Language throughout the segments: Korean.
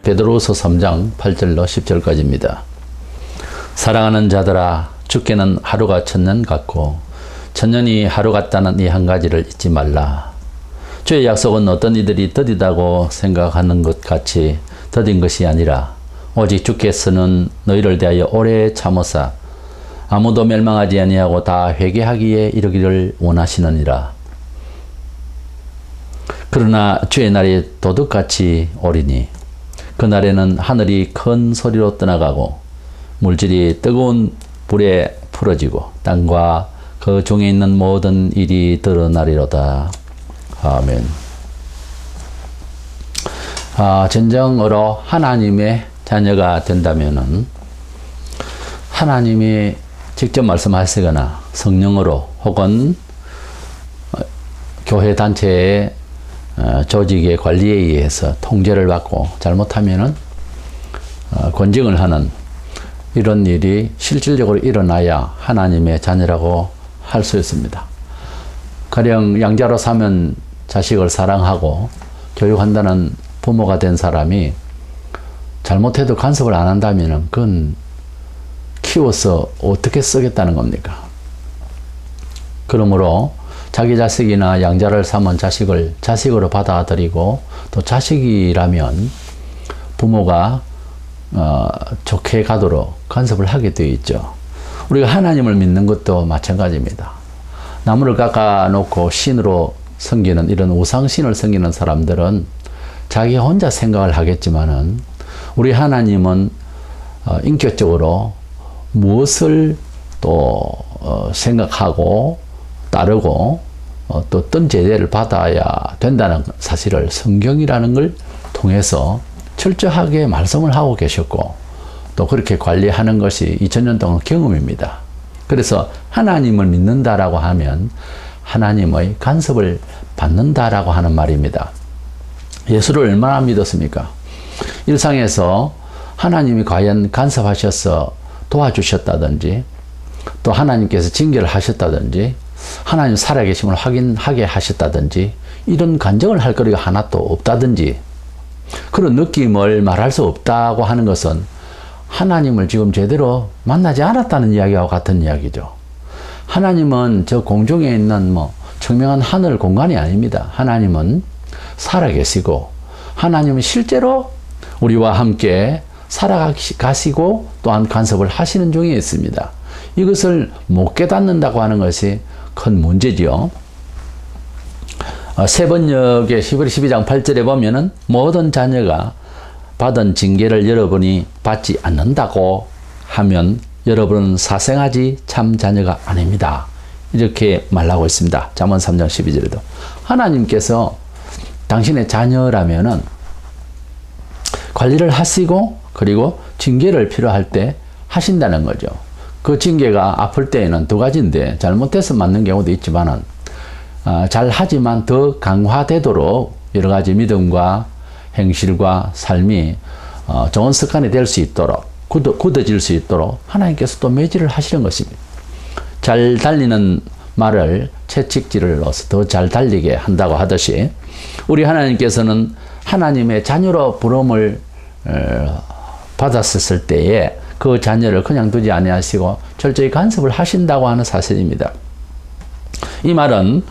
베드로후서 3장 8절로 10절까지입니다. 사랑하는 자들아, 주께는 하루가 천년 같고 천년이 하루 같다는 이 한 가지를 잊지 말라. 주의 약속은 어떤 이들이 더디다고 생각하는 것 같이 더딘 것이 아니라 오직 주께서는 너희를 대하여 오래 참으사 아무도 멸망하지 아니하고 다 회개하기에 이르기를 원하시느니라. 그러나 주의 날이 도둑같이 오리니 그날에는 하늘이 큰 소리로 떠나가고 물질이 뜨거운 불에 풀어지고 땅과 그 중에 있는 모든 일이 드러나리로다. 아멘. 진정으로 하나님의 자녀가 된다면은 하나님이 직접 말씀하시거나 성령으로 혹은 교회 단체의 조직의 관리에 의해서 통제를 받고 잘못하면은 권징을 하는 이런 일이 실질적으로 일어나야 하나님의 자녀라고 할 수 있습니다. 가령 양자로 사면 자식을 사랑하고 교육한다는 부모가 된 사람이 잘못해도 간섭을 안 한다면 그건 키워서 어떻게 쓰겠다는 겁니까? 그러므로 자기 자식이나 양자를 삼은 자식을 자식으로 받아들이고 또 자식이라면 부모가 좋게 가도록 간섭을 하게 되어 있죠. 우리가 하나님을 믿는 것도 마찬가지입니다. 나무를 깎아놓고 신으로 섬기는 이런 우상신을 섬기는 사람들은 자기 혼자 생각을 하겠지만은 우리 하나님은 인격적으로 무엇을 또 생각하고 따르고 또 어떤 제재를 받아야 된다는 사실을 성경이라는 걸 통해서 철저하게 말씀을 하고 계셨고 또 그렇게 관리하는 것이 2000년 동안 경험입니다. 그래서 하나님을 믿는다라고 하면 하나님의 간섭을 받는다라고 하는 말입니다. 예수를 얼마나 믿었습니까? 일상에서 하나님이 과연 간섭하셔서 도와주셨다든지 또 하나님께서 징계를 하셨다든지 하나님 살아계심을 확인하게 하셨다든지 이런 간증을 할 거리가 하나도 없다든지 그런 느낌을 말할 수 없다고 하는 것은 하나님을 지금 제대로 만나지 않았다는 이야기와 같은 이야기죠. 하나님은 저 공중에 있는 청명한 하늘 공간이 아닙니다. 하나님은 살아계시고 하나님은 실제로 우리와 함께 살아가시고 또한 간섭을 하시는 중에 있습니다. 이것을 못 깨닫는다고 하는 것이 큰 문제지요. 세번역의 히브리 12장 8절에 보면은 모든 자녀가 받은 징계를 여러분이 받지 않는다고 하면 여러분은 사생아지 참 자녀가 아닙니다. 이렇게 말하고 있습니다. 잠언 3장 12절에도 하나님께서 당신의 자녀라면은 관리를 하시고 그리고 징계를 필요할 때 하신다는 거죠. 그 징계가 아플 때에는 두 가지인데 잘못해서 맞는 경우도 있지만은 잘하지만 더 강화되도록 여러 가지 믿음과 행실과 삶이 좋은 습관이 될 수 있도록 굳어질 수 있도록 하나님께서 또 매질을 하시는 것입니다. 잘 달리는 말을 채찍질을 넣어서 더 잘 달리게 한다고 하듯이 우리 하나님께서는 하나님의 자녀로 부름을 받았을 때에 그 자녀를 그냥 두지 아니하시고 철저히 간섭을 하신다고 하는 사실입니다. 이 말은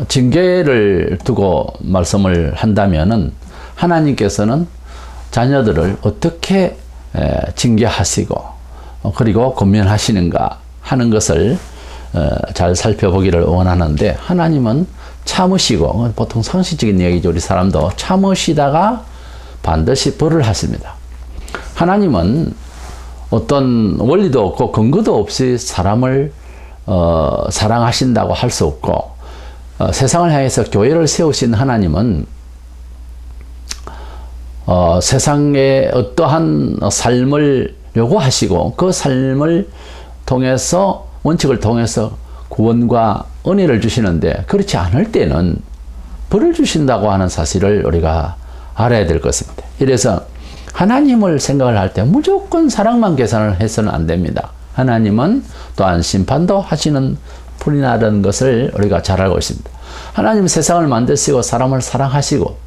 징계를 두고 말씀을 한다면은 하나님께서는 자녀들을 어떻게 징계하시고 그리고 권면하시는가 하는 것을 잘 살펴보기를 원하는데 하나님은 참으시고 보통 상식적인 얘기죠. 우리 사람도 참으시다가 반드시 벌을 하십니다. 하나님은 어떤 원리도 없고 근거도 없이 사람을 사랑하신다고 할 수 없고 세상을 향해서 교회를 세우신 하나님은 세상에 어떠한 삶을 요구하시고 그 삶을 통해서 원칙을 통해서 구원과 은혜를 주시는데 그렇지 않을 때는 벌을 주신다고 하는 사실을 우리가 알아야 될 것입니다. 이래서 하나님을 생각을 할 때 무조건 사랑만 계산을 해서는 안 됩니다. 하나님은 또한 심판도 하시는 분이라는 것을 우리가 잘 알고 있습니다. 하나님 세상을 만드시고 사람을 사랑하시고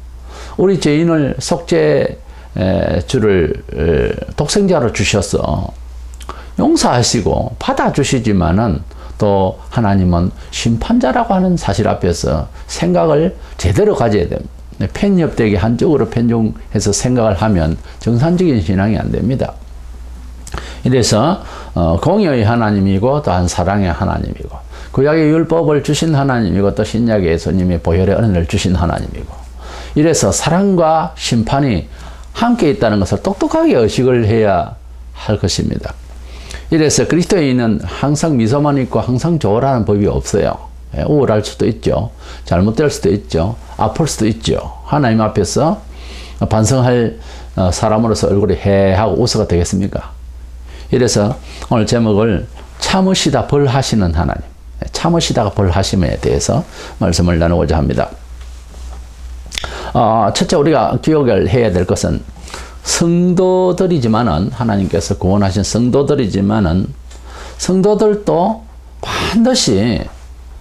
우리 죄인을 속죄 주를 독생자로 주셔서 용서하시고 받아주시지만은 또 하나님은 심판자라고 하는 사실 앞에서 생각을 제대로 가져야 됩니다. 편협되게 한쪽으로 편중해서 생각을 하면 정상적인 신앙이 안 됩니다. 이래서 공의의 하나님이고 또한 사랑의 하나님이고 구약의 율법을 주신 하나님이고 또 신약의 예수님의 보혈의 은혜를 주신 하나님이고 이래서 사랑과 심판이 함께 있다는 것을 똑똑하게 의식을 해야 할 것입니다. 이래서 그리스도인은 항상 미소만 있고 항상 좋으라는 법이 없어요. 우울할 수도 있죠. 잘못될 수도 있죠. 아플 수도 있죠. 하나님 앞에서 반성할 사람으로서 얼굴이 해하고 웃어가 되겠습니까? 이래서 오늘 제목을 참으시다 벌하시는 하나님, 참으시다가 벌하심에 대해서 말씀을 나누고자 합니다. 첫째 우리가 기억을 해야 될 것은 성도들이지만은 하나님께서 구원하신 성도들이지만은 성도들도 반드시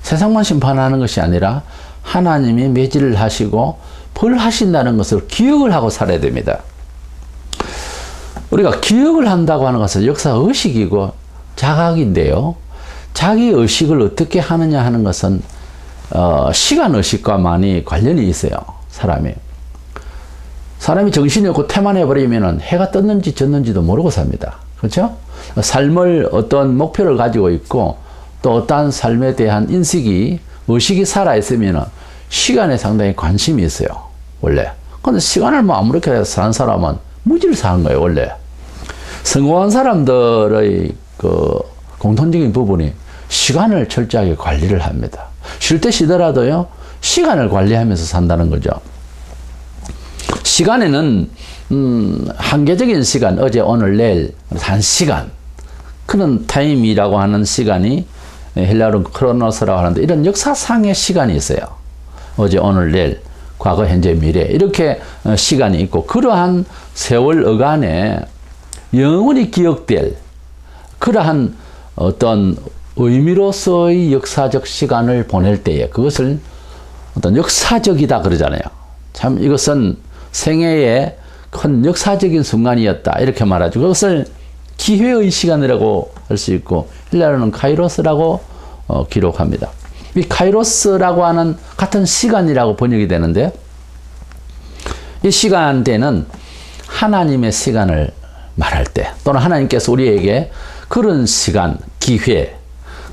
세상만 심판하는 것이 아니라 하나님이 매질을 하시고 벌하신다는 것을 기억을 하고 살아야 됩니다. 우리가 기억을 한다고 하는 것은 역사의식이고 자각인데요. 자기의식을 어떻게 하느냐 하는 것은 시간의식과 많이 관련이 있어요. 사람이 정신이 없고 태만해버리면 해가 떴는지 졌는지도 모르고 삽니다. 그렇죠? 삶을 어떤 목표를 가지고 있고 또 어떠한 삶에 대한 인식이, 의식이 살아있으면 시간에 상당히 관심이 있어요. 원래. 근데 시간을 뭐 아무렇게 사는 사람은 무지를 사는 거예요. 원래. 성공한 사람들의 그 공통적인 부분이 시간을 철저하게 관리를 합니다. 쉴 때 쉬더라도요. 시간을 관리하면서 산다는 거죠. 시간에는 한계적인 시간, 어제, 오늘, 내일, 한 시간 그런 타임이라고 하는 시간이 헬라어로 크로노스라고 하는데 이런 역사상의 시간이 있어요. 어제, 오늘, 내일, 과거, 현재, 미래 이렇게 시간이 있고 그러한 세월 어간에 영원히 기억될 그러한 어떤 의미로서의 역사적 시간을 보낼 때에 그것을 어떤 역사적이다 그러잖아요. 참 이것은 생애의 큰 역사적인 순간이었다 이렇게 말하죠. 그것을 기회의 시간이라고 할 수 있고 헬라어로는 카이로스라고 기록합니다. 이 카이로스라고 하는 같은 시간이라고 번역이 되는데 이 시간대는 하나님의 시간을 말할 때 또는 하나님께서 우리에게 그런 시간, 기회,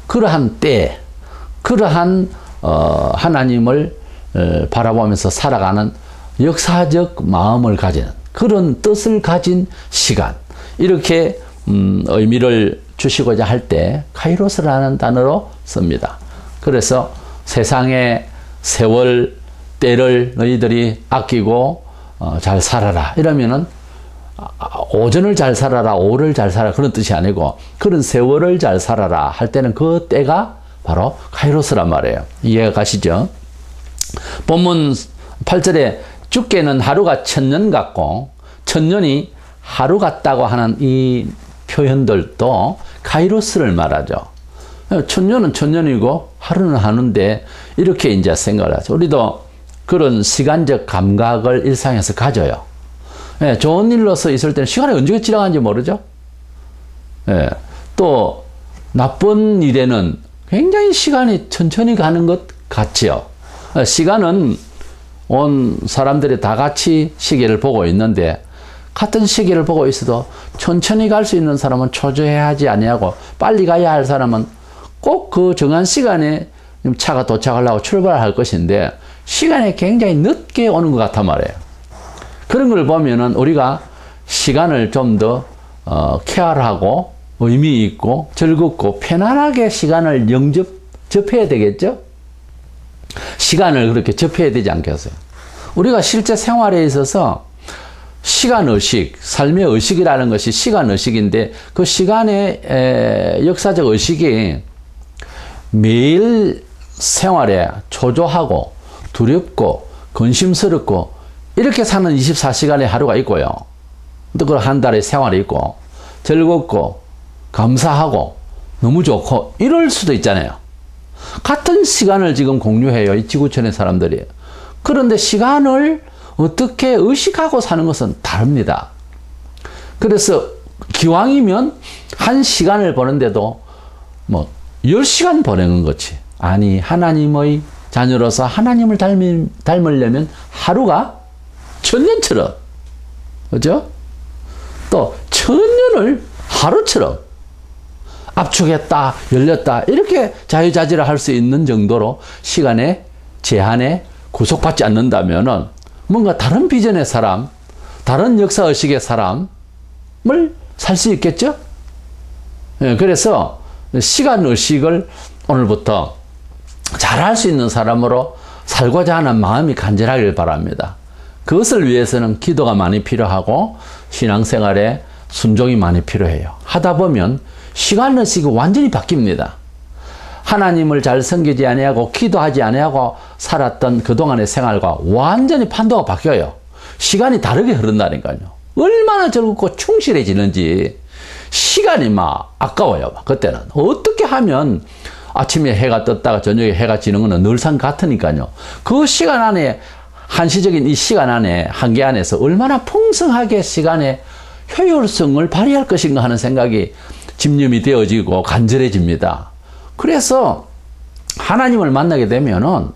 그러한 때, 그러한 하나님을 바라보면서 살아가는 역사적 마음을 가지는 그런 뜻을 가진 시간 이렇게 의미를 주시고자 할 때 카이로스라는 단어로 씁니다. 그래서 세상의 세월, 때를 너희들이 아끼고 잘 살아라 이러면은 오전을 잘 살아라, 오후를 잘 살아라 그런 뜻이 아니고 그런 세월을 잘 살아라 할 때는 그 때가 바로 카이로스란 말이에요. 이해가 가시죠? 본문 8절에 주께는 하루가 1000년 같고 1000년이 하루 같다고 하는 이 표현들도 카이로스를 말하죠. 1000년은 1000년이고 하루는 하루인데 이렇게 이제 생각을 하죠. 우리도 그런 시간적 감각을 일상에서 가져요. 예, 좋은 일로서 있을 때는 시간이 언제 지나가는지 모르죠. 예, 또 나쁜 일에는 굉장히 시간이 천천히 가는 것 같지요. 시간은 온 사람들이 다 같이 시계를 보고 있는데 같은 시계를 보고 있어도 천천히 갈 수 있는 사람은 초조해하지 아니하고 빨리 가야 할 사람은 꼭 그 정한 시간에 차가 도착하려고 출발할 것인데 시간이 굉장히 늦게 오는 것 같단 말이에요. 그런 걸 보면은 우리가 시간을 좀 더 케어하고 의미 있고 즐겁고 편안하게 시간을 접해야 되겠죠? 시간을 그렇게 접해야 되지 않겠어요? 우리가 실제 생활에 있어서 시간의식, 삶의 의식이라는 것이 시간의식인데 그 시간의 역사적 의식이 매일 생활에 초조하고 두렵고 근심스럽고 이렇게 사는 24시간의 하루가 있고요. 또 그 한 달의 생활이 있고 즐겁고 감사하고 너무 좋고 이럴 수도 있잖아요. 같은 시간을 지금 공유해요. 이 지구촌의 사람들이. 그런데 시간을 어떻게 의식하고 사는 것은 다릅니다. 그래서 기왕이면 한 시간을 보는데도 뭐 10시간 보내는 거지. 아니, 하나님의 자녀로서 하나님을 닮으려면 하루가 천년처럼, 그죠? 또 천년을 하루처럼 압축했다, 열렸다, 이렇게 자유자재를 할 수 있는 정도로 시간의 제한에 구속받지 않는다면은 뭔가 다른 비전의 사람, 다른 역사의식의 사람을 살 수 있겠죠? 예, 그래서 시간의식을 오늘부터 잘할 수 있는 사람으로 살고자 하는 마음이 간절하길 바랍니다. 그것을 위해서는 기도가 많이 필요하고 신앙생활에 순종이 많이 필요해요. 하다 보면 시간의식이 완전히 바뀝니다. 하나님을 잘 섬기지 아니하고 기도하지 아니하고 살았던 그동안의 생활과 완전히 판도가 바뀌어요. 시간이 다르게 흐른다니까요. 얼마나 즐겁고 충실해지는지 시간이 막 아까워요. 그때는 어떻게 하면 아침에 해가 떴다가 저녁에 해가 지는 것은 늘상 같으니까요. 그 시간 안에, 한시적인 이 시간 안에, 한계 안에서 얼마나 풍성하게 시간의 효율성을 발휘할 것인가 하는 생각이 집념이 되어지고 간절해집니다. 그래서 하나님을 만나게 되면은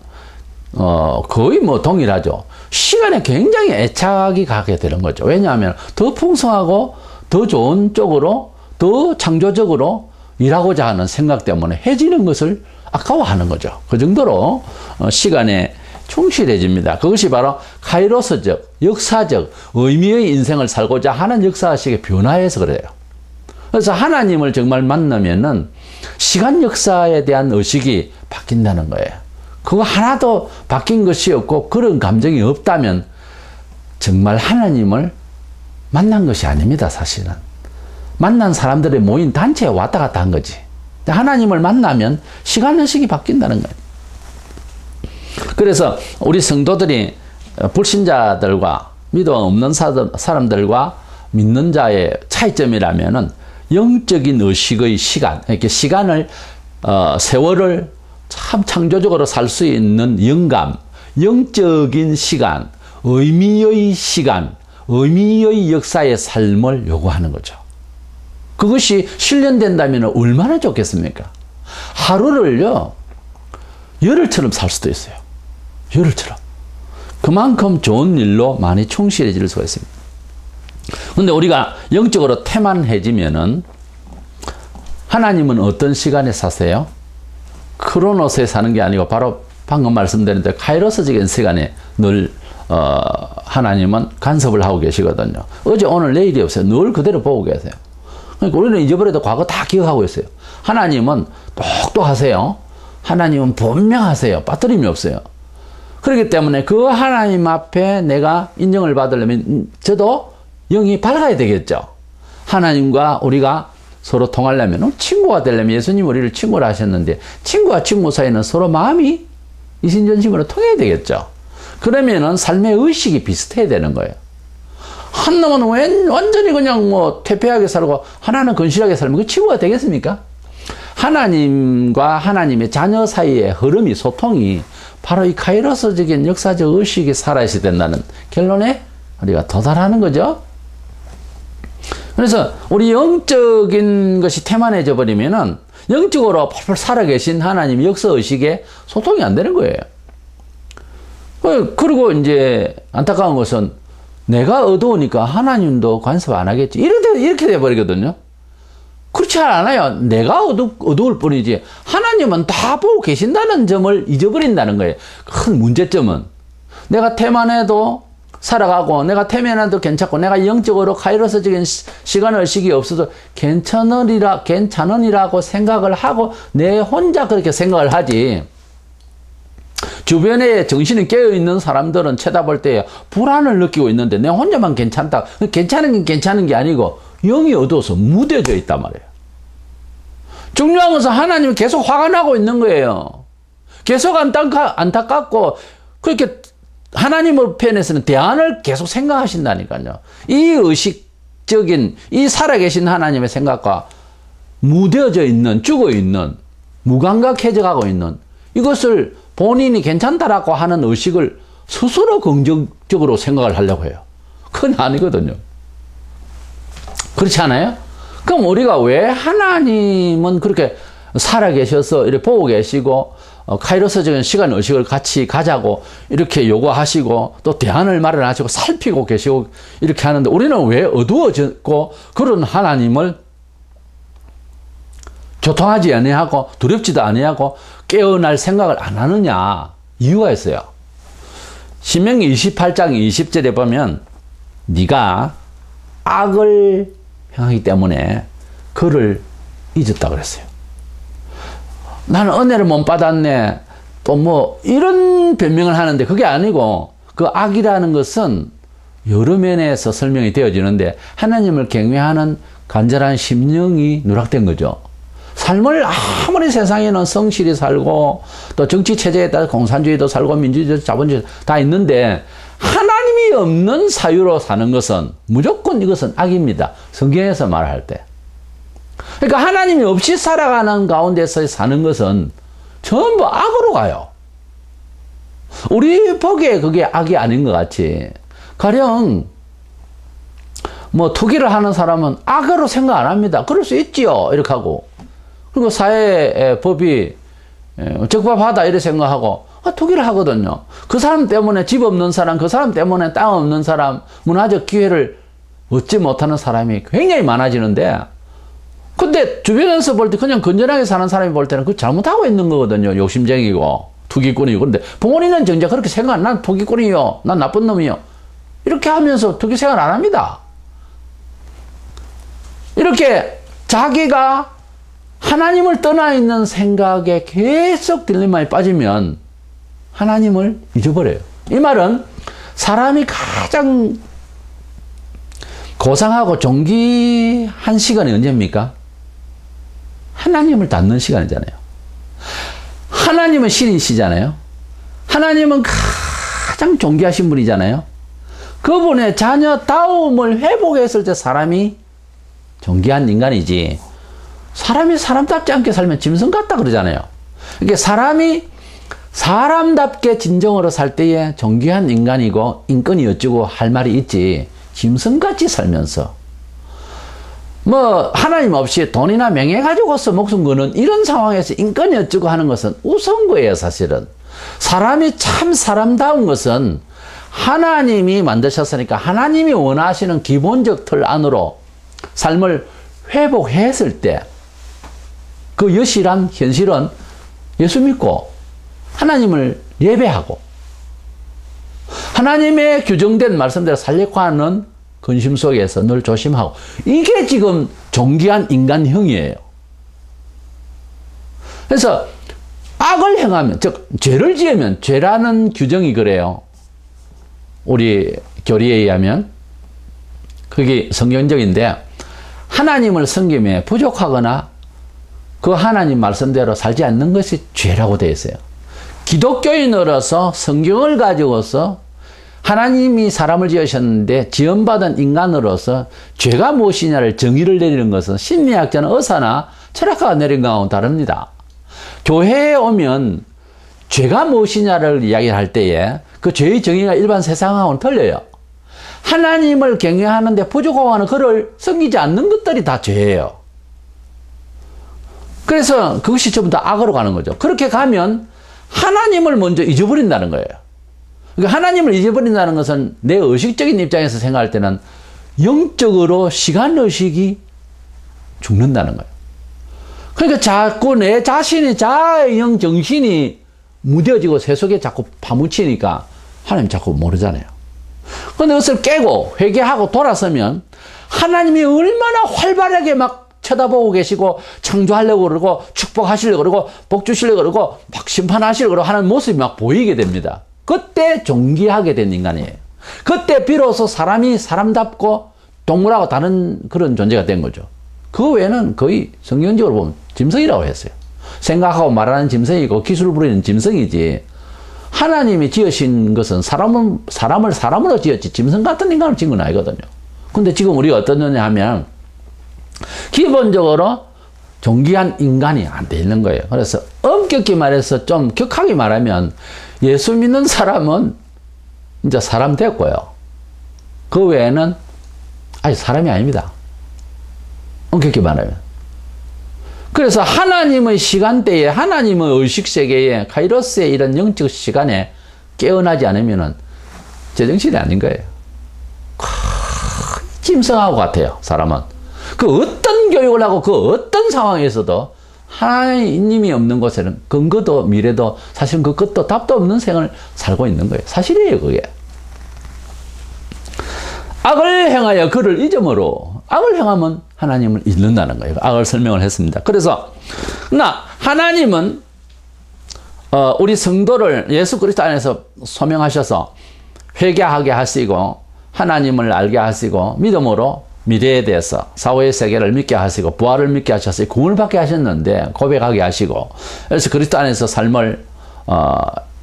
거의 뭐 동일하죠. 시간에 굉장히 애착이 가게 되는 거죠. 왜냐하면 더 풍성하고 더 좋은 쪽으로, 더 창조적으로 일하고자 하는 생각 때문에 해지는 것을 아까워하는 거죠. 그 정도로 시간에 충실해집니다. 그것이 바로 카이로스적, 역사적 의미의 인생을 살고자 하는 역사식의 변화에서 그래요. 그래서 하나님을 정말 만나면은 시간 역사에 대한 의식이 바뀐다는 거예요. 그거 하나도 바뀐 것이 없고 그런 감정이 없다면 정말 하나님을 만난 것이 아닙니다, 사실은. 만난 사람들의 모인 단체에 왔다 갔다 한 거지. 하나님을 만나면 시간 의식이 바뀐다는 거예요. 그래서 우리 성도들이 불신자들과 믿음 없는 사람들과 믿는 자의 차이점이라면은 영적인 의식의 시간, 이렇게 시간을, 세월을 참 창조적으로 살 수 있는 영감, 영적인 시간, 의미의 시간, 의미의 역사의 삶을 요구하는 거죠. 그것이 실현된다면 얼마나 좋겠습니까? 하루를요, 열흘처럼 살 수도 있어요. 열흘처럼. 그만큼 좋은 일로 많이 충실해질 수가 있습니다. 근데 우리가 영적으로 태만해지면은 하나님은 어떤 시간에 사세요? 크로노스에 사는 게 아니고 바로 방금 말씀드린 대로 카이로스적인 시간에 늘 하나님은 간섭을 하고 계시거든요. 어제 오늘 내일이 없어요. 늘 그대로 보고 계세요. 그러니까 우리는 잊어버려도 과거 다 기억하고 있어요. 하나님은 똑똑하세요. 하나님은 분명하세요. 빠뜨림이 없어요. 그렇기 때문에 그 하나님 앞에 내가 인정을 받으려면 저도 영이 밝아야 되겠죠. 하나님과 우리가 서로 통하려면 친구가 되려면 예수님 우리를 친구라 하셨는데 친구와 친구 사이는 서로 마음이 이신전심으로 통해야 되겠죠. 그러면은 삶의 의식이 비슷해야 되는 거예요. 한 놈은 완전히 그냥 뭐 퇴폐하게 살고 하나는 건실하게 살면 그 친구가 되겠습니까? 하나님과 하나님의 자녀 사이의 흐름이, 소통이 바로 이 카이로스적인 역사적 의식이 살아있어야 된다는 결론에 우리가 도달하는 거죠. 그래서 우리 영적인 것이 태만해져 버리면은 영적으로 펄펄 살아계신 하나님 역사의식에 소통이 안 되는 거예요. 그리고 이제 안타까운 것은 내가 어두우니까 하나님도 간섭 안 하겠지. 이렇게 돼버리거든요. 그렇지 않아요. 내가 어두울 뿐이지 하나님은 다 보고 계신다는 점을 잊어버린다는 거예요. 큰 문제점은 내가 태만해도 살아가고 내가 태면해도 괜찮고 내가 영적으로 카이로스적인 시간의식이 없어도 괜찮으리라고 생각을 하고 내 혼자 그렇게 생각을 하지. 주변에 정신이 깨어있는 사람들은 쳐다볼 때 불안을 느끼고 있는데 내 혼자만 괜찮다. 괜찮은 게 아니고 영이 어두워서 무뎌져 있단 말이에요. 중요한 것은 하나님이 계속 화가 나고 있는 거예요. 계속 안타깝고 그렇게 하나님의 편에서는 대안을 계속 생각하신다니까요. 이 의식적인, 이 살아계신 하나님의 생각과 무뎌져 있는, 죽어 있는, 무감각해져 가고 있는 이것을 본인이 괜찮다라고 하는 의식을 스스로 긍정적으로 생각을 하려고 해요. 그건 아니거든요. 그렇지 않아요? 그럼 우리가 왜 하나님은 그렇게 살아계셔서 이렇게 보고 계시고 카이로스적인 시간 의식을 같이 가자고 이렇게 요구하시고 또 대안을 마련하시고 살피고 계시고 이렇게 하는데 우리는 왜 어두워졌고 그런 하나님을 조통하지 아니하고 두렵지도 아니하고 깨어날 생각을 안 하느냐? 이유가 있어요. 신명기 28장 20절에 보면 네가 악을 행하기 때문에 그를 잊었다 그랬어요. 나는 은혜를 못 받았네. 또 뭐 이런 변명을 하는데 그게 아니고 그 악이라는 것은 여러 면에서 설명이 되어지는데 하나님을 경외하는 간절한 심령이 누락된 거죠. 삶을 아무리 세상에는 성실히 살고 또 정치 체제에 따라 공산주의도 살고 민주주의, 자본주의 다 있는데 하나님이 없는 사유로 사는 것은 무조건 이것은 악입니다. 성경에서 말할 때. 그러니까 하나님이 없이 살아가는 가운데서 사는 것은 전부 악으로 가요. 우리 보기에 그게 악이 아닌 것 같이. 가령 뭐 투기를 하는 사람은 악으로 생각 안 합니다. 그럴 수 있지요. 이렇게 하고. 그리고 사회 법이 적법하다 이렇게 생각하고 투기를 하거든요. 그 사람 때문에 집 없는 사람, 그 사람 때문에 땅 없는 사람, 문화적 기회를 얻지 못하는 사람이 굉장히 많아지는데 근데 주변에서 볼 때 그냥 건전하게 사는 사람이 볼 때는 그 잘못하고 있는 거거든요. 욕심쟁이고 투기꾼이고. 그런데 부모님은 정작 그렇게 생각 안, 난 투기꾼이요. 난 나쁜 놈이요. 이렇게 하면서 투기 생활 안 합니다. 이렇게 자기가 하나님을 떠나 있는 생각에 계속 딜레마에 빠지면 하나님을 잊어버려요. 이 말은 사람이 가장 고상하고 존귀한 시간이 언제입니까? 하나님을 닫는 시간이잖아요. 하나님은 신이시잖아요. 하나님은 가장 존귀하신 분이잖아요. 그분의 자녀다움을 회복했을 때 사람이 존귀한 인간이지. 사람이 사람답지 않게 살면 짐승 같다 그러잖아요. 그러니까 사람이 사람답게 진정으로 살 때에 존귀한 인간이고 인권이 어쩌고 할 말이 있지. 짐승같이 살면서 뭐 하나님 없이 돈이나 명예 가지고서 목숨 거는 이런 상황에서 인권이 어쩌고 하는 것은 우스운 거예요. 사실은 사람이 참 사람다운 것은 하나님이 만드셨으니까 하나님이 원하시는 기본적 틀 안으로 삶을 회복했을 때 그 여실한 현실은 예수 믿고 하나님을 예배하고 하나님의 규정된 말씀대로 살려고 하는 근심 속에서 늘 조심하고 이게 지금 존귀한 인간형이에요. 그래서 악을 행하면 즉 죄를 지으면 죄라는 규정이 그래요. 우리 교리에 의하면 그게 성경적인데 하나님을 섬김에 부족하거나 그 하나님 말씀대로 살지 않는 것이 죄라고 되어 있어요. 기독교인으로서 성경을 가지고서 하나님이 사람을 지으셨는데 지음받은 인간으로서 죄가 무엇이냐를 정의를 내리는 것은 심리학자는 의사나 철학가가 내린 거하고는 다릅니다. 교회에 오면 죄가 무엇이냐를 이야기할 때에 그 죄의 정의가 일반 세상하고는 틀려요. 하나님을 경외하는데 부족하고 하는 그를 섬기지 않는 것들이 다 죄예요. 그래서 그것이 전부 다 악으로 가는 거죠. 그렇게 가면 하나님을 먼저 잊어버린다는 거예요. 그러니까 하나님을 잊어버린다는 것은 내 의식적인 입장에서 생각할 때는 영적으로 시간의식이 죽는다는 거예요. 그러니까 자꾸 내 자신이 자아의 정신이 무뎌지고 새 속에 자꾸 파묻히니까 하나님 자꾸 모르잖아요. 그런데 그것을 깨고 회개하고 돌아서면 하나님이 얼마나 활발하게 막 쳐다보고 계시고 창조하려고 그러고 축복하시려고 그러고 복 주시려고 그러고 막 심판하시려고 그러고 하는 모습이 막 보이게 됩니다. 그때 존귀하게 된 인간이에요. 그때 비로소 사람이 사람답고 동물하고 다른 그런 존재가 된 거죠. 그 외에는 거의 성경적으로 보면 짐승이라고 했어요. 생각하고 말하는 짐승이고 기술을 부리는 짐승이지 하나님이 지으신 것은 사람을 사람으로 지었지 짐승 같은 인간을 지은 건 아니거든요. 근데 지금 우리가 어떤 거냐 하면 기본적으로 존귀한 인간이 안 돼 있는 거예요. 그래서 엄격히 말해서 좀 격하게 말하면 예수 믿는 사람은 이제 사람 됐고요. 그 외에는 아니 사람이 아닙니다. 엄격히 말하면. 그래서 하나님의 시간대에, 하나님의 의식세계에, 카이로스의 이런 영적 시간에 깨어나지 않으면은 제정신이 아닌 거예요. 짐승하고 같아요, 사람은. 그 어떤 교육을 하고 그 어떤 상황에서도 하나님이 없는 곳에는 근거도 미래도 사실 그 끝도 답도 없는 생을 살고 있는 거예요. 사실이에요, 그게. 악을 행하여 그를 잊음으로, 악을 행하면 하나님을 잊는다는 거예요. 악을 설명을 했습니다. 그래서 하나님은 우리 성도를 예수 그리스도 안에서 소명하셔서 회개하게 하시고 하나님을 알게 하시고 믿음으로 미래에 대해서 사후의 세계를 믿게 하시고 부활을 믿게 하셔서 구원을 받게 하셨는데 고백하게 하시고, 그래서 그리스도 안에서 삶을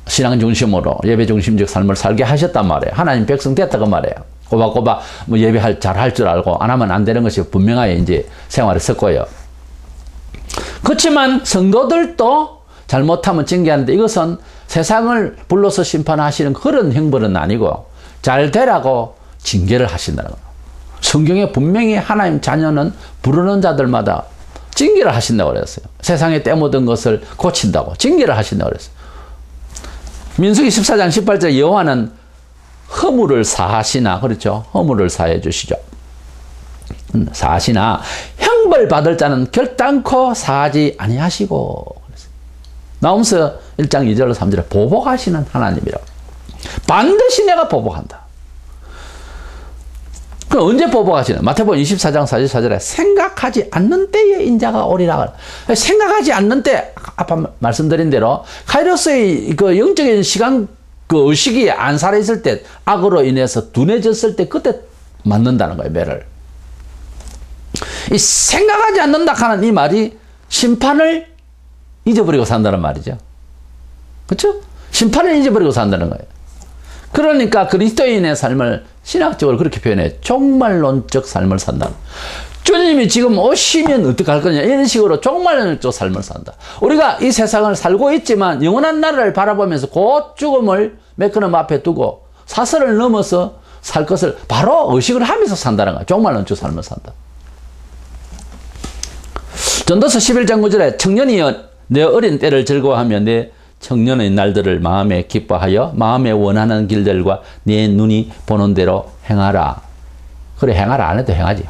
신앙 중심으로 예배 중심적 삶을 살게 하셨단 말이에요. 하나님 백성 됐다고 말이에요. 꼬박꼬박 뭐 예배 잘할 줄 알고 안 하면 안 되는 것이 분명하게 이제 생활을 섰고요. 그렇지만 성도들도 잘못하면 징계하는데 이것은 세상을 불러서 심판하시는 그런 형벌은 아니고 잘 되라고 징계를 하신다는 거예요. 성경에 분명히 하나님 자녀는 부르는 자들마다 징계를 하신다고 그랬어요. 세상에 때묻은 것을 고친다고 징계를 하신다고 그랬어요. 민수기 14장 18절 여호와는 허물을 사하시나, 그렇죠? 허물을 사해 주시죠. 사하시나 형벌 받을 자는 결단코 사하지 아니하시고. 나홈서 1장 2절로 3절에 보복하시는 하나님이라고. 반드시 내가 보복한다. 그럼 언제 보복하시나? 마태복음 24장 44절에 생각하지 않는 때에 인자가 오리라. 생각하지 않는 때, 아까 말씀드린 대로 카이로스의 그 영적인 시간 그 의식이 안 살아있을 때, 악으로 인해서 둔해졌을 때 그때 맞는다는 거예요, 매를. 이 생각하지 않는다 하는 이 말이 심판을 잊어버리고 산다는 말이죠. 그렇죠? 심판을 잊어버리고 산다는 거예요. 그러니까 그리스도인의 삶을 신학적으로 그렇게 표현해요. 종말론적 삶을 산다. 주님이 지금 오시면 어떻게 할 거냐, 이런 식으로 종말론적 삶을 산다. 우리가 이 세상을 살고 있지만 영원한 나라를 바라보면서 곧 죽음을 메커넘 앞에 두고 사슬을 넘어서 살 것을 바로 의식을 하면서 산다는 거야. 종말론적 삶을 산다. 전도서 11장 9절에 청년이여 내 어린 때를 즐거워하며 내 청년의 날들을 마음에 기뻐하여 마음에 원하는 길들과 네 눈이 보는 대로 행하라. 그래, 행하라 안 해도 행하지.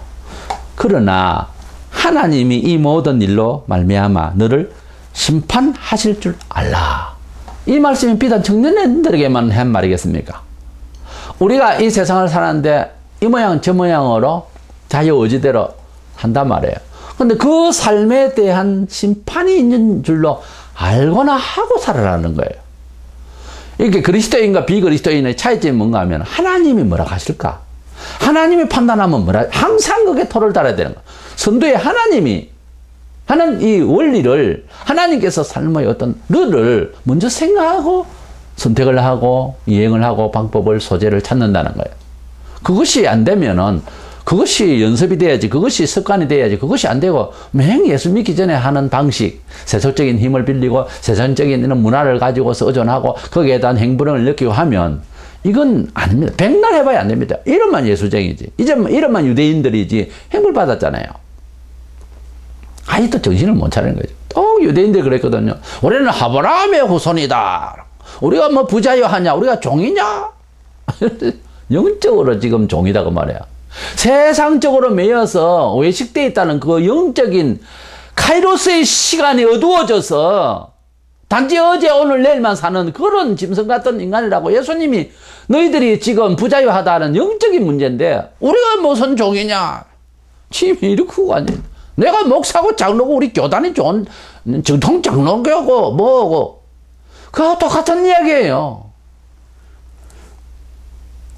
그러나 하나님이 이 모든 일로 말미암아 너를 심판하실 줄 알라. 이 말씀이 비단 청년들에게만 한 말이겠습니까? 우리가 이 세상을 사는데 이 모양 저 모양으로 자유의지대로 한단 말이에요. 근데 그 삶에 대한 심판이 있는 줄로 알거나 하고 살아라는 거예요. 이게 그리스도인과 비그리스도인의 차이점이 뭔가 하면 하나님이 뭐라 하실까? 하나님이 판단하면 뭐라, 항상 그게 토를 달아야 되는 거예요. 선두에 하나님이 하는 이 원리를, 하나님께서 삶의 어떤 룰을 먼저 생각하고 선택을 하고 이행을 하고 방법을, 소재를 찾는다는 거예요. 그것이 안 되면은, 그것이 연습이 돼야지, 그것이 습관이 돼야지, 그것이 안 되고 맹 예수 믿기 전에 하는 방식, 세속적인 힘을 빌리고 세상적인 이런 문화를 가지고서 의존하고 거기에 대한 행불응을 느끼고 하면 이건 아닙니다. 백날 해봐야 안 됩니다. 이런만 예수쟁이지, 이런만 유대인들이지. 행불 받았잖아요. 아직도 정신을 못 차리는 거죠. 또 유대인들이 그랬거든요. 우리는 아브라함의 후손이다. 우리가 뭐 부자유하냐, 우리가 종이냐. 영적으로 지금 종이다고 말이야. 세상적으로 매여서 외식되어 있다는 그 영적인 카이로스의 시간이 어두워져서 단지 어제 오늘 내일만 사는 그런 짐승 같은 인간이라고. 예수님이 너희들이 지금 부자유하다는 영적인 문제인데 우리가 무슨 종이냐. 지금 이렇게 아니. 내가 목사고 장로고 우리 교단이 좋은 정통 장로교고 뭐고 그거 똑같은 이야기예요.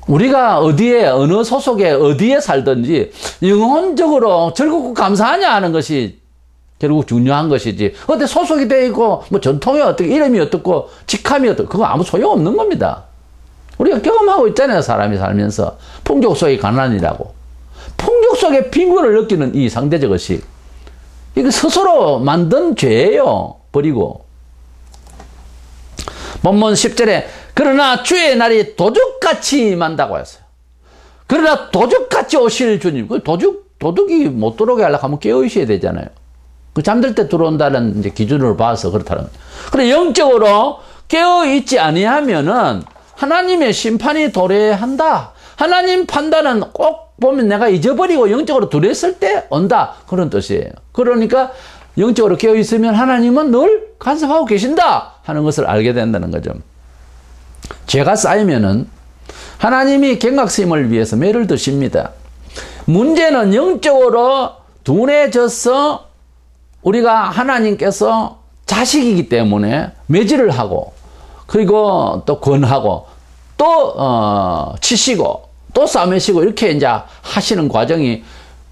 우리가 어디에, 어느 소속에 어디에 살든지 영혼적으로 즐겁고 감사하냐 하는 것이 결국 중요한 것이지, 어디 소속이 되어 있고 뭐 전통이 어떻게, 이름이 어떻고 직함이 어떻고 그거 아무 소용없는 겁니다. 우리가 경험하고 있잖아요. 사람이 살면서 풍족 속의 가난이라고, 풍족 속의 빈곤을 느끼는 이 상대적 의식, 이거 스스로 만든 죄예요. 버리고. 본문 10절에 그러나 주의 날이 도둑같이 임한다고 했어요. 그러나 도둑같이 오실 주님, 도둑이 못 들어오게 하려고 하면 깨어 있어야 되잖아요. 그 잠들 때 들어온다는 이제 기준으로 봐서 그렇다는 거예요. 그래, 영적으로 깨어 있지 아니하면은 하나님의 심판이 도래한다. 하나님 판단은 꼭 보면 내가 잊어버리고 영적으로 두려웠을 때 온다. 그런 뜻이에요. 그러니까 영적으로 깨어 있으면 하나님은 늘 간섭하고 계신다 하는 것을 알게 된다는 거죠. 죄가 쌓이면은 하나님이 경각심을 위해서 매를 드십니다. 문제는 영적으로 둔해져서 우리가 하나님께서 자식이기 때문에 매질을 하고, 그리고 또 권하고, 또 치시고, 또 싸매시고, 이렇게 이제 하시는 과정이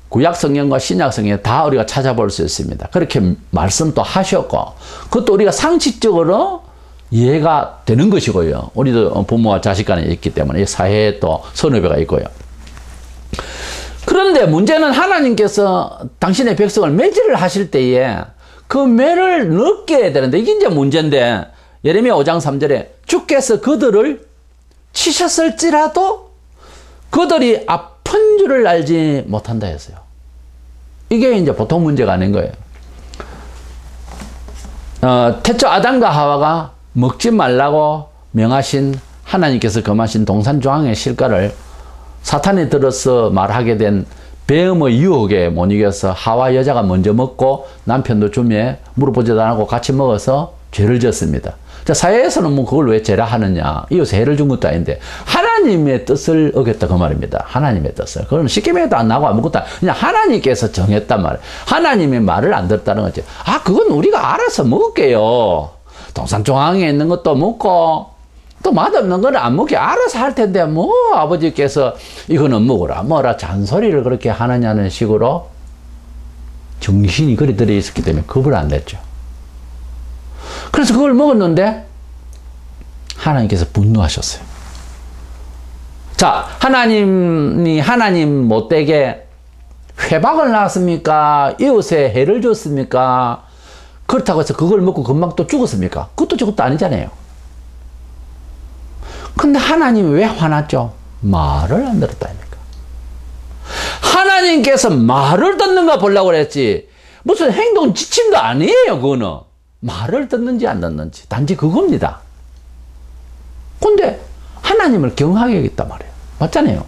구약 성경과 신약 성경에 다 우리가 찾아볼 수 있습니다. 그렇게 말씀도 하셨고, 그것도 우리가 상식적으로 이해가 되는 것이고요. 우리도 부모와 자식 간에 있기 때문에 사회에 또 선후배가 있고요. 그런데 문제는 하나님께서 당신의 백성을 매질을 하실 때에 그 매를 넣게 되는데, 이게 이제 문제인데, 예레미야 5장 3절에 주께서 그들을 치셨을지라도 그들이 아픈 줄을 알지 못한다 했어요. 이게 이제 보통 문제가 아닌 거예요. 태초 아담과 하와가 먹지 말라고 명하신 하나님께서 금하신 동산조항의 실과를 사탄이 들어서 말하게 된 배음의 유혹에 못 이겨서 하와 여자가 먼저 먹고 남편도 주며 물어보지도 않고 같이 먹어서 죄를 졌습니다. 자, 사회에서는 뭐 그걸 왜 죄라 하느냐, 이웃에 해를 준 것도 아닌데 하나님의 뜻을 어겼다 그 말입니다. 하나님의 뜻을. 그건 쉽게 해도 안 나고 아무것도 그냥 하나님께서 정했단 말이에요. 하나님의 말을 안 듣다는 거죠. 아, 그건 우리가 알아서 먹을게요. 동산조항에 있는 것도 먹고 또 맛없는 건 안 먹게 알아서 할 텐데 뭐 아버지께서 이거는 먹으라 뭐라 잔소리를 그렇게 하느냐는 식으로 정신이 그리 들어 있었기 때문에 겁을 안 냈죠. 그래서 그걸 먹었는데 하나님께서 분노하셨어요. 자, 하나님이 하나님 못되게 회박을 낳았습니까? 이웃에 해를 줬습니까? 그렇다고 해서 그걸 먹고 금방 또 죽었습니까? 그것도 저것도 아니잖아요. 근데 하나님이 왜 화났죠? 말을 안 들었다 아닙니까? 하나님께서 말을 듣는가 보려고 그랬지 무슨 행동 지침도 아니에요. 그거는 말을 듣는지 안 듣는지 단지 그겁니다. 근데 하나님을 경하게 여겼단 말이에요. 맞잖아요.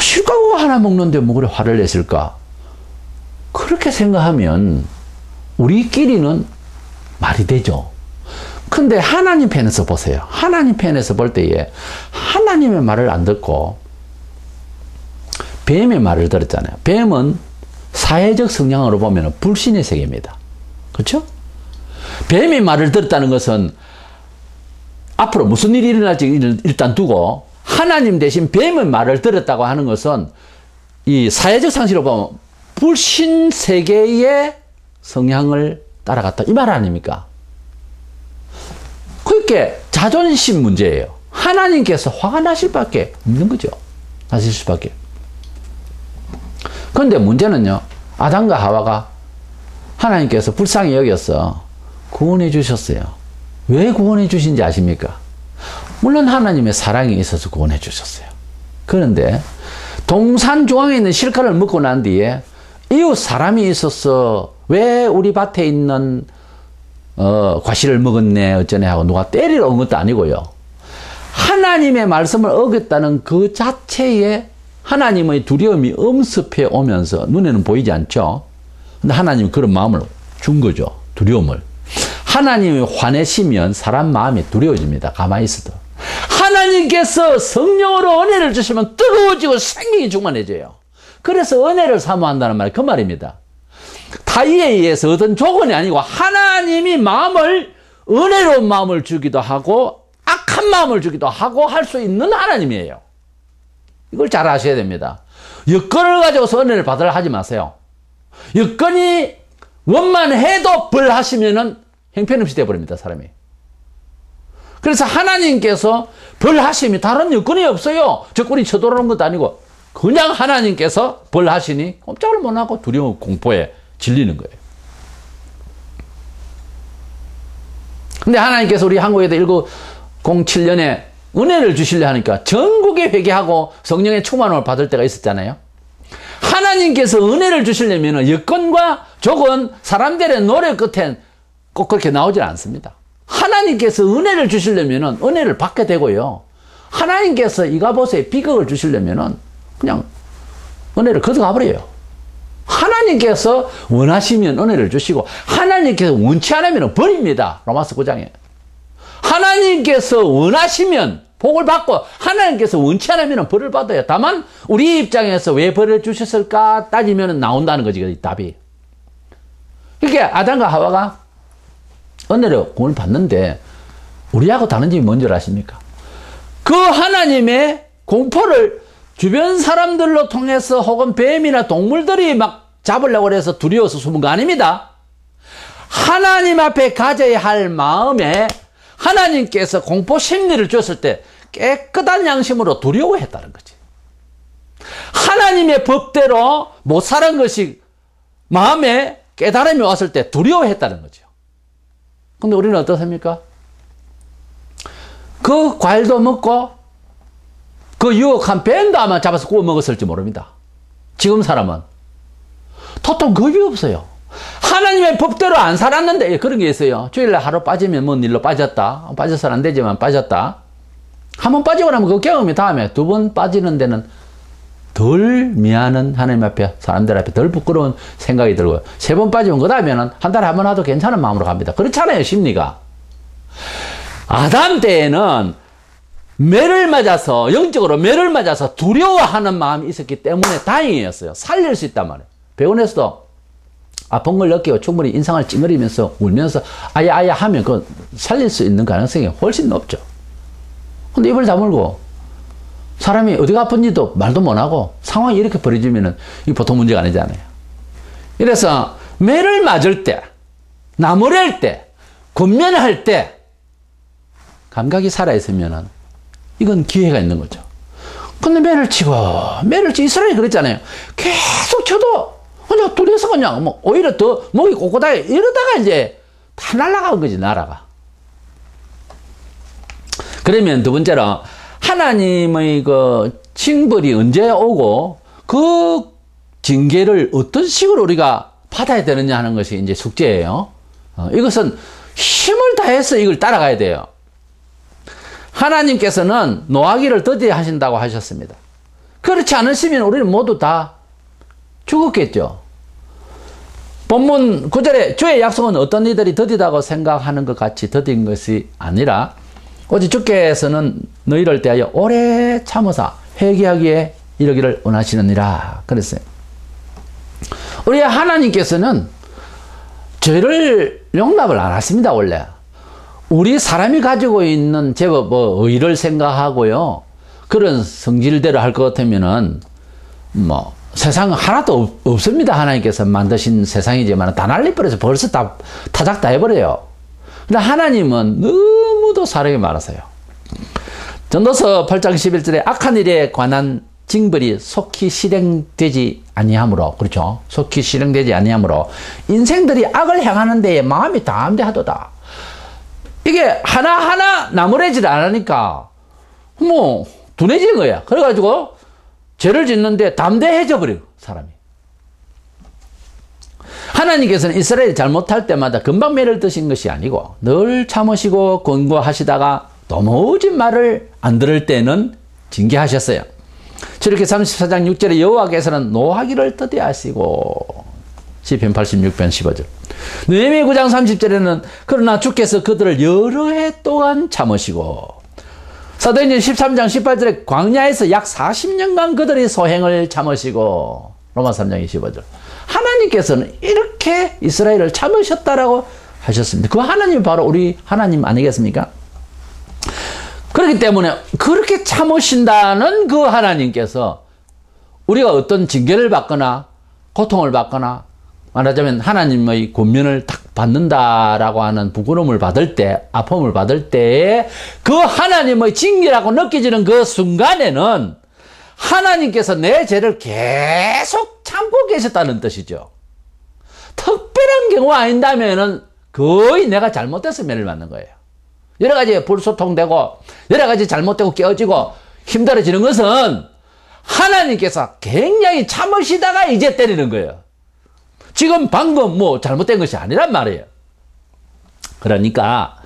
실과가 하나 먹는데 뭐 그래 화를 냈을까? 그렇게 생각하면 우리끼리는 말이 되죠. 근데 하나님 편에서 보세요. 하나님 편에서 볼 때에 하나님의 말을 안 듣고 뱀의 말을 들었잖아요. 뱀은 사회적 성향으로 보면 불신의 세계입니다. 그렇죠? 뱀의 말을 들었다는 것은 앞으로 무슨 일이 일어날지 일단 두고 하나님 대신 뱀의 말을 들었다고 하는 것은 이 사회적 상식으로 보면 불신 세계의 성향을 따라갔다 이 말 아닙니까? 그렇게 자존심 문제예요. 하나님께서 화가 나실 밖에 없는 거죠. 나실 수밖에. 그런데 문제는요. 아담과 하와가 하나님께서 불쌍히 여겨서 구원해 주셨어요. 왜 구원해 주신지 아십니까? 물론 하나님의 사랑이 있어서 구원해 주셨어요. 그런데 동산조항에 있는 실과를 먹고 난 뒤에 이웃 사람이 있어서 왜 우리 밭에 있는 과실을 먹었네 어쩌네 하고 누가 때리러 온 것도 아니고요. 하나님의 말씀을 어겼다는 그 자체에 하나님의 두려움이 엄습해 오면서 눈에는 보이지 않죠. 근데 하나님은 그런 마음을 준 거죠. 두려움을. 하나님이 화내시면 사람 마음이 두려워집니다. 가만히 있어도. 하나님께서 성령으로 은혜를 주시면 뜨거워지고 생명이 충만해져요. 그래서 은혜를 사모한다는 말, 그 말입니다. 타의에 의해서 얻은 조건이 아니고 하나님이 마음을, 은혜로운 마음을 주기도 하고 악한 마음을 주기도 하고 할 수 있는 하나님이에요. 이걸 잘 아셔야 됩니다. 여건을 가지고서 은혜를 받으라 하지 마세요. 여건이 원만해도 벌하시면은 형편없이 되어버립니다, 사람이. 그래서 하나님께서 벌하심이 다른 여건이 없어요. 적군이 쳐들어오는 것도 아니고 그냥 하나님께서 벌하시니 꼼짝을 못하고 두려움, 공포에 질리는 거예요. 근데 하나님께서 우리 한국에도 1907년에 은혜를 주시려 하니까 전국에 회개하고 성령의 충만함을 받을 때가 있었잖아요. 하나님께서 은혜를 주시려면 여건과 조건, 사람들의 노력 끝엔 꼭 그렇게 나오질 않습니다. 하나님께서 은혜를 주시려면 은혜를 받게 되고요. 하나님께서 이가봇에 비극을 주시려면 그냥 은혜를 거둬가 버려요. 하나님께서 원하시면 은혜를 주시고 하나님께서 원치 않으면 버립니다. 로마서 9장에. 하나님께서 원하시면 복을 받고 하나님께서 원치 않으면 벌을 받아요. 다만 우리 입장에서 왜 벌을 주셨을까 따지면 나온다는 거지, 답이. 이렇게 아담과 하와가 은혜로 구원을 받는데 우리하고 다른 점이 뭔지 아십니까? 그 하나님의 공포를 주변 사람들로 통해서 혹은 뱀이나 동물들이 막 잡으려고 해서 두려워서 숨은 거 아닙니다. 하나님 앞에 가져야 할 마음에 하나님께서 공포 심리를 줬을 때 깨끗한 양심으로 두려워했다는 거지. 하나님의 법대로 못 사는 것이 마음에 깨달음이 왔을 때 두려워했다는 거죠. 근데 우리는 어떻습니까? 그 과일도 먹고 그 유혹한 뱀도 아마 잡아서 구워 먹었을지 모릅니다. 지금 사람은 도통 겁이 없어요. 하나님의 법대로 안 살았는데 그런 게 있어요. 주일날 하루 빠지면 뭔 일로 빠졌다. 빠져서는 안 되지만 빠졌다. 한 번 빠지고 나면 그 경험이 다음에 두 번 빠지는 데는 덜 미안한 하나님 앞에 사람들 앞에 덜 부끄러운 생각이 들고요. 세 번 빠지면 그 다음에는 한 달에 한 번 와도 괜찮은 마음으로 갑니다. 그렇잖아요, 심리가. 아담 때에는 매를 맞아서 영적으로 매를 맞아서 두려워하는 마음이 있었기 때문에 다행이었어요. 살릴 수 있단 말이에요. 병원에서도 아픈 걸 느끼고 충분히 인상을 찡그리면서 울면서 아야 하면 그 살릴 수 있는 가능성이 훨씬 높죠. 근데 입을 다물고 사람이 어디가 아픈지도 말도 못하고 상황이 이렇게 벌어지면은 이게 보통 문제가 아니잖아요. 이래서 매를 맞을 때, 나무랄 때, 권면할 때 감각이 살아있으면은 이건 기회가 있는 거죠. 근데 매를 치고 이스라엘이 그랬잖아요. 계속 쳐도 그냥 둘이서 그냥 뭐 오히려 더 목이 꼿꼿하게 이러다가 이제 다 날아간 거지, 나라가. 그러면 두 번째로 하나님의 그 징벌이 언제 오고 그 징계를 어떤 식으로 우리가 받아야 되느냐 하는 것이 이제 숙제예요. 이것은 힘을 다해서 이걸 따라가야 돼요. 하나님께서는 노하기를 더디게 하신다고 하셨습니다. 그렇지 않으시면 우리는 모두 다 죽었겠죠. 본문 9절에 주의 약속은 어떤 이들이 더디다고 생각하는 것 같이 더딘 것이 아니라 오직 주께서는 너희를 대하여 오래 참으사 회개하기에 이르기를 원하시느니라 그랬어요. 우리 하나님께서는 죄를 용납을 안 하십니다. 원래 우리 사람이 가지고 있는 제법 의를 생각하고요, 그런 성질대로 할 것 같으면은 세상 하나도 없습니다. 하나님께서 만드신 세상이지만 다 날려버려서 벌써 다 타작 다 해버려요. 근데 하나님은 너무도 사랑이 많으세요. 전도서 8장 11절에 악한 일에 관한 징벌이 속히 실행되지 아니하므로, 그렇죠? 속히 실행되지 아니하므로 인생들이 악을 향하는 데에 마음이 담대하도다. 이게 하나하나 나무래질 않으니까 둔해지는 거야. 그래가지고 죄를 짓는데 담대해져 버려요, 사람이. 하나님께서는 이스라엘이 잘못할 때마다 금방 매를 드신 것이 아니고 늘 참으시고 권고하시다가 도무지 말을 안 들을 때는 징계하셨어요. 저렇게 34장 6절에 여호와께서는 노하기를 더디하시고 시편 86편 15절. 느헤미야 9장 30절에는 그러나 주께서 그들을 여러 해 동안 참으시고, 사도행전 13장 18절에 광야에서 약 40년간 그들의 소행을 참으시고, 로마 3장 25절. 하나님께서는 이렇게 이스라엘을 참으셨다라고 하셨습니다. 그 하나님이 바로 우리 하나님 아니겠습니까? 그렇기 때문에 그렇게 참으신다는 그 하나님께서 우리가 어떤 징계를 받거나 고통을 받거나 말하자면 하나님의 권면을 딱 받는다라고 하는 부끄러움을 받을 때, 아픔을 받을 때에 그 하나님의 징계라고 느껴지는 그 순간에는 하나님께서 내 죄를 계속 참고 계셨다는 뜻이죠. 특별한 경우가 아닌다면은 거의 내가 잘못해서 매를 맞는 거예요. 여러 가지 불소통되고 여러 가지 잘못되고 깨어지고 힘들어지는 것은 하나님께서 굉장히 참으시다가 이제 때리는 거예요. 지금 방금 뭐 잘못된 것이 아니란 말이에요. 그러니까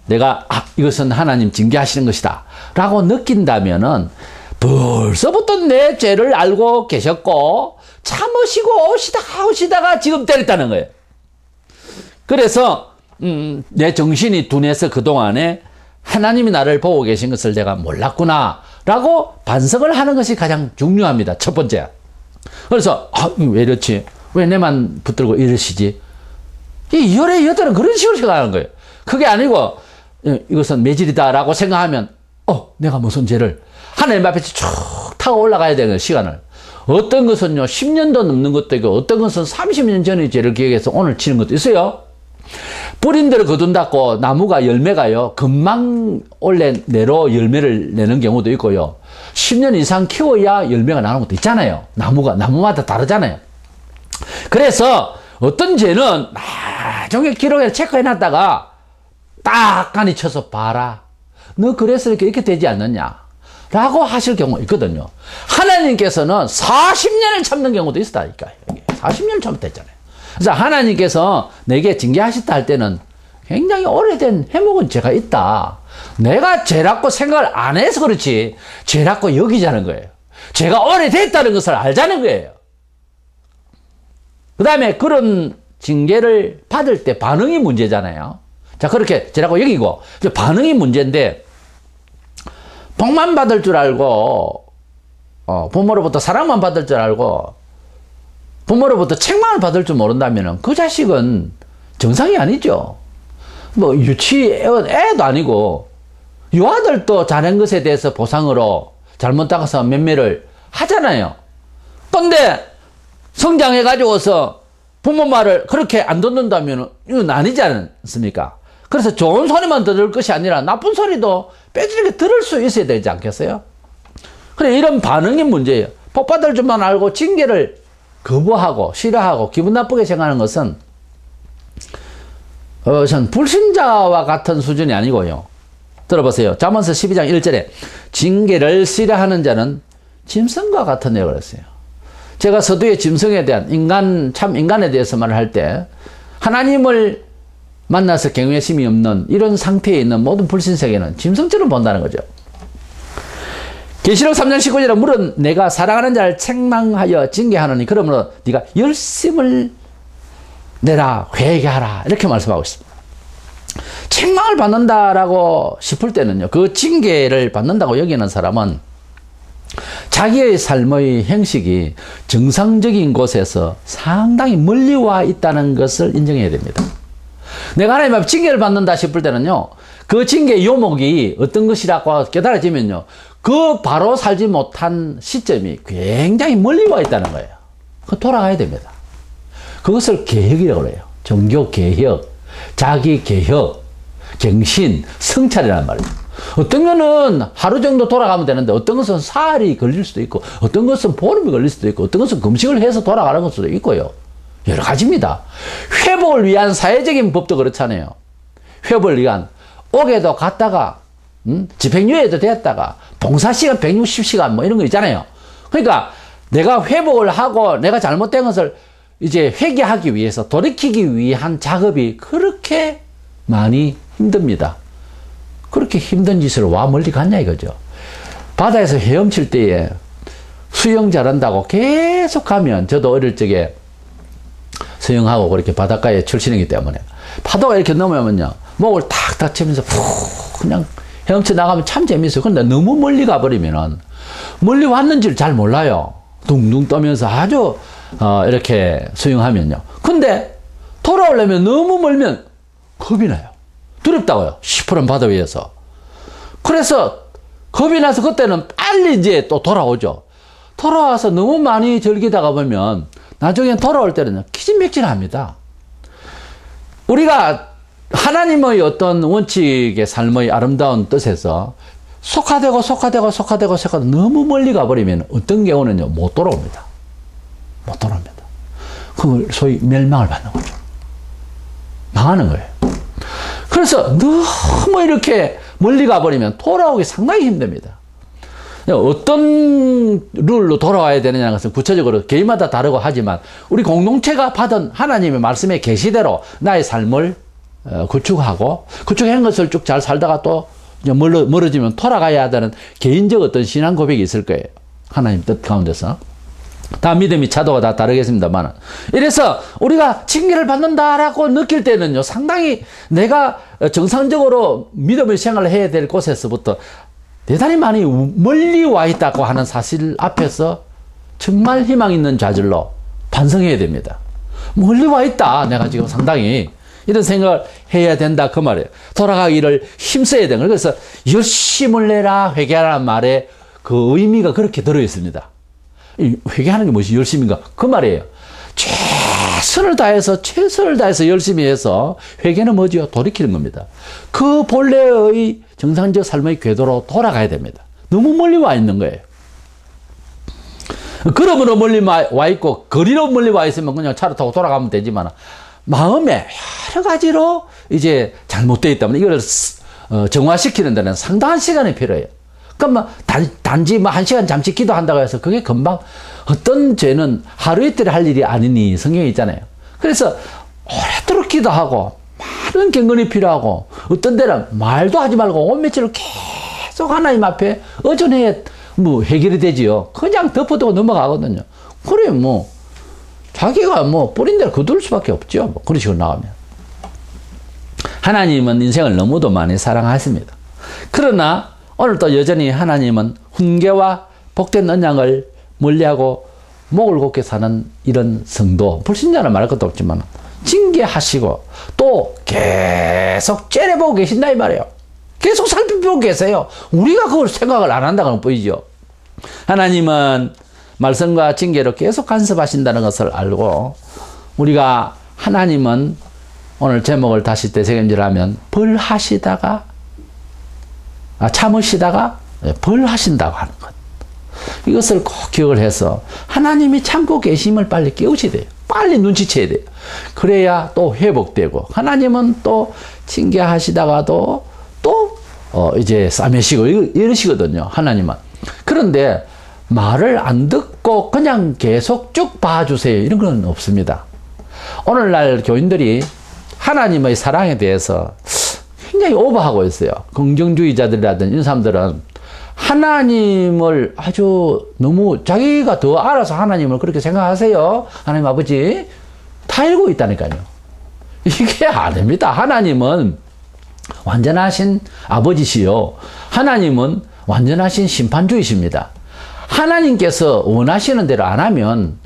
내가 이것은 하나님 징계하시는 것이다 라고 느낀다면은 벌써부터 내 죄를 알고 계셨고 참으시고 오시다가 지금 때렸다는 거예요. 그래서 내 정신이 둔해서 그동안에 하나님이 나를 보고 계신 것을 내가 몰랐구나 라고 반성을 하는 것이 가장 중요합니다. 첫 번째. 그래서 왜 이렇지? 왜 내만 붙들고 이러시지? 이 열의 여덟은 그런 식으로 생각하는 거예요. 그게 아니고 이것은 매질이다 라고 생각하면 내가 무슨 죄를 하나님 앞에 쭉 타고 올라가야 되는 시간을, 어떤 것은요 10년도 넘는 것도 있고 어떤 것은 30년 전의 죄를 기억해서 오늘 치는 것도 있어요. 뿌린 대로 거둔다고 나무가 열매가요 금방 원래 내로 열매를 내는 경우도 있고요 10년 이상 키워야 열매가 나는 것도 있잖아요. 나무마다 다르잖아요. 그래서 어떤 죄는 나중에 기록에 체크해놨다가 딱 간이 쳐서 봐라, 너 그래서 이렇게 되지 않느냐 라고 하실 경우가 있거든요. 하나님께서는 40년을 참는 경우도 있었다니까요. 40년을 참았댔잖아요. 그래서 하나님께서 내게 징계하셨다 할 때는 굉장히 오래된 해묵은 죄가 있다. 내가 죄라고 생각을 안 해서 그렇지 죄라고 여기자는 거예요. 죄가 오래됐다는 것을 알자는 거예요. 그 다음에 그런 징계를 받을 때 반응이 문제잖아요. 자, 그렇게 죄라고 여기고 반응이 문제인데, 복만 받을 줄 알고 부모로부터 사랑만 받을 줄 알고 부모로부터 책망을 받을 줄 모른다면 그 자식은 정상이 아니죠. 뭐 유치원 애도 아니고, 유아들도 잘한 것에 대해서 보상으로 잘못 따가서 맴매를 하잖아요. 근데 성장해가지고서 부모 말을 그렇게 안 듣는다면 이건 아니지 않습니까? 그래서 좋은 소리만 들을 것이 아니라 나쁜 소리도 빼지게 들을 수 있어야 되지 않겠어요? 그래, 이런 반응이 문제예요. 복 받을 줄만 알고 징계를 거부하고 싫어하고 기분 나쁘게 생각하는 것은 전 불신자와 같은 수준이 아니고요. 들어보세요. 잠언서 12장 1절에 징계를 싫어하는 자는 짐승과 같은 내용을 했어요. 제가 서두에 짐승에 대한 인간에 대해서 말을 할 때 하나님을 만나서 경외심이 없는 이런 상태에 있는 모든 불신세계는 짐승처럼 본다는 거죠. 계시록 3장 19절에 물은 내가 사랑하는 자를 책망하여 징계하노니 그러므로 네가 열심을 내라 회개하라 이렇게 말씀하고 있습니다. 책망을 받는다라고 싶을 때는요, 그 징계를 받는다고 여기는 사람은 자기의 삶의 형식이 정상적인 곳에서 상당히 멀리 와 있다는 것을 인정해야 됩니다. 내가 하나님 앞에 징계를 받는다 싶을 때는요, 그 징계의 요목이 어떤 것이라고 깨달아지면요, 그 바로 살지 못한 시점이 굉장히 멀리 와 있다는 거예요. 그 돌아가야 됩니다. 그것을 개혁이라고 그래요. 종교 개혁, 자기 개혁, 경신, 성찰이란 말이에요. 어떤 거는 하루 정도 돌아가면 되는데 어떤 것은 사흘이 걸릴 수도 있고 어떤 것은 보름이 걸릴 수도 있고 어떤 것은 금식을 해서 돌아가는 것도 있고요. 여러 가지입니다. 회복을 위한 사회적인 법도 그렇잖아요. 회복을 위한 옥에도 갔다가 집행유예도 되었다가 봉사시간 160시간 뭐 이런 거 있잖아요. 그러니까 내가 회복을 하고 내가 잘못된 것을 이제 회개하기 위해서 돌이키기 위한 작업이 그렇게 많이 힘듭니다. 그렇게 힘든 짓을 와 멀리 갔냐 이거죠. 바다에서 헤엄칠 때에 수영 잘한다고 계속 가면, 저도 어릴 적에 수영하고 그렇게 바닷가에 출신이기 때문에 파도가 이렇게 넘어오면요 목을 탁탁 치면서 푹 그냥 헤엄쳐 나가면 참 재밌어요. 그런데 너무 멀리 가버리면은 멀리 왔는지를 잘 몰라요. 둥둥 떠면서 아주 이렇게 수영하면요. 근데 돌아오려면 너무 멀면 겁이 나요. 두렵다고요. 시퍼런 바다 위에서. 그래서 겁이 나서 그때는 빨리 이제 또 돌아오죠. 돌아와서 너무 많이 즐기다가 보면 나중에 돌아올 때는 기진맥진합니다. 우리가 하나님의 어떤 원칙의 삶의 아름다운 뜻에서 속화되고 너무 멀리 가버리면 어떤 경우는요 못 돌아옵니다. 못 돌아옵니다. 그걸 소위 멸망을 받는 거죠. 망하는 거예요. 그래서 너무 이렇게 멀리 가버리면 돌아오기 상당히 힘듭니다. 어떤 룰로 돌아와야 되느냐는 것은 구체적으로 개인마다 다르고 하지만 우리 공동체가 받은 하나님의 말씀의 계시대로 나의 삶을 구축하고 구축한 것을 쭉 잘 살다가 또 멀어지면 돌아가야 하는 개인적 어떤 신앙 고백이 있을 거예요. 하나님 뜻 가운데서. 다 믿음이 차도가 다 다르겠습니다만. 이래서 우리가 징계를 받는다라고 느낄 때는요, 상당히 내가 정상적으로 믿음의 생활을 해야 될 곳에서부터 대단히 많이 멀리 와 있다고 하는 사실 앞에서 정말 희망 있는 좌절로 반성해야 됩니다. 멀리 와 있다. 내가 지금 상당히 이런 생각을 해야 된다. 그 말이에요. 돌아가기를 힘써야 되는 거예요. 그래서 열심을 내라 회개하라는 말에 그 의미가 그렇게 들어있습니다. 회개하는 게 무엇이 열심인가? 그 말이에요. 최선을 다해서 열심히 해서 회개는 뭐죠? 돌이키는 겁니다. 그 본래의 정상적 삶의 궤도로 돌아가야 됩니다. 너무 멀리 와 있는 거예요. 걸음으로 멀리 와 있고 거리로 멀리 와 있으면 그냥 차를 타고 돌아가면 되지만 마음에 여러 가지로 이제 잘못되어 있다면 이걸 정화시키는 데는 상당한 시간이 필요해요. 그러니까 단지 1시간 잠시 기도한다고 해서 그게 금방 어떤 죄는 하루 이틀에 할 일이 아니니 성경에 있잖아요. 그래서 오래도록 기도하고 많은 경건이 필요하고 어떤 데는 말도 하지 말고 온 며칠을 계속 하나님 앞에 의존해야 해결이 되지요. 그냥 덮어두고 넘어가거든요. 그래 자기가 뿌린 대로 거둘 수밖에 없죠. 그런 식으로 나오면. 하나님은 인생을 너무도 많이 사랑하십니다. 그러나 오늘도 여전히 하나님은 훈계와 복된 언약을 멀리하고 목을 곧게 사는 이런 성도, 불신자는 말할 것도 없지만 징계하시고 또 계속 째려보고 계신다 이 말이에요. 계속 살펴보고 계세요. 우리가 그걸 생각을 안 한다고는 보이죠. 하나님은 말씀과 징계로 계속 간섭하신다는 것을 알고 우리가 하나님은 오늘 제목을 다시 되새김질하면 벌하시다가 참으시다가 벌하신다고 하는 것. 이것을 꼭 기억을 해서 하나님이 참고 계심을 빨리 깨우셔야 돼요. 빨리 눈치채야 돼요. 그래야 또 회복되고 하나님은 또 징계하시다가도 또 이제 싸매시고 이러시거든요. 하나님은. 그런데 말을 안 듣고 그냥 계속 쭉 봐주세요. 이런 건 없습니다. 오늘날 교인들이 하나님의 사랑에 대해서 굉장히 오버하고 있어요. 긍정주의자들이라든지 이런 사람들은 하나님을 아주 너무 자기가 더 알아서 하나님을 그렇게 생각하세요. 하나님 아버지 다 알고 있다니까요. 이게 아닙니다. 하나님은 완전하신 아버지시요. 하나님은 완전하신 심판주이십니다. 하나님께서 원하시는 대로 안 하면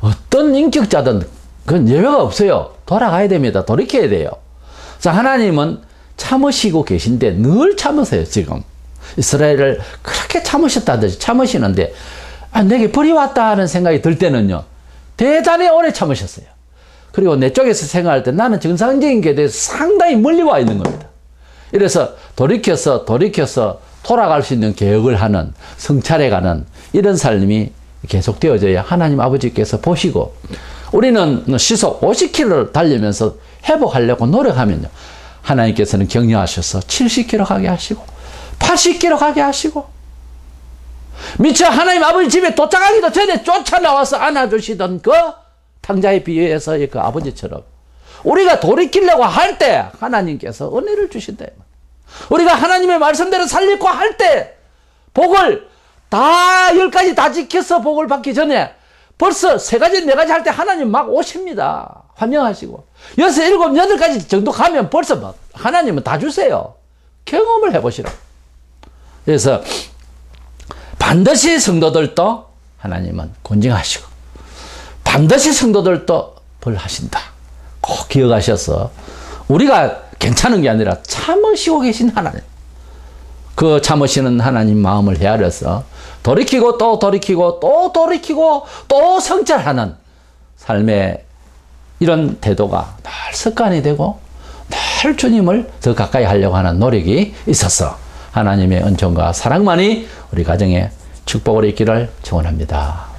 어떤 인격자든 그건 예외가 없어요. 돌아가야 됩니다. 돌이켜야 돼요. 그래서 하나님은 참으시고 계신데 늘 참으세요. 지금 이스라엘을 그렇게 참으셨다든지 참으시는데 내게 벌이 왔다 하는 생각이 들 때는요 대단히 오래 참으셨어요. 그리고 내 쪽에서 생각할 때 나는 정상적인 게 대해서 상당히 멀리 와 있는 겁니다. 이래서 돌이켜서 돌아갈 수 있는 개혁을 하는 성찰해가는 이런 삶이 계속 되어져야 하나님 아버지께서 보시고 우리는 시속 50km를 달리면서 회복하려고 노력하면요 하나님께서는 격려하셔서 70km 가게 하시고 80km 가게 하시고 미처 하나님 아버지 집에 도착하기도 전에 쫓아나와서 안아주시던 그 탕자에 비유해서의 그 아버지처럼 우리가 돌이키려고 할 때 하나님께서 은혜를 주신다. 우리가 하나님의 말씀대로 살려고 할 때 복을 다 10가지 다 지켜서 복을 받기 전에 벌써 3가지 4가지 할 때 하나님 막 오십니다. 환영하시고 6, 7, 8가지 정도 가면 벌써 막 하나님은 다 주세요. 경험을 해보시라. 그래서 반드시 성도들도 하나님은 권징하시고 반드시 성도들도 벌하신다. 꼭 기억하셔서 우리가 괜찮은 게 아니라 참으시고 계신 하나님, 그 참으시는 하나님 마음을 헤아려서 돌이키고 또 돌이키고 또 돌이키고 또 성찰하는 삶의 이런 태도가 늘 습관이 되고 늘 주님을 더 가까이 하려고 하는 노력이 있어서 하나님의 은총과 사랑만이 우리 가정에 축복으로 있기를 축원합니다.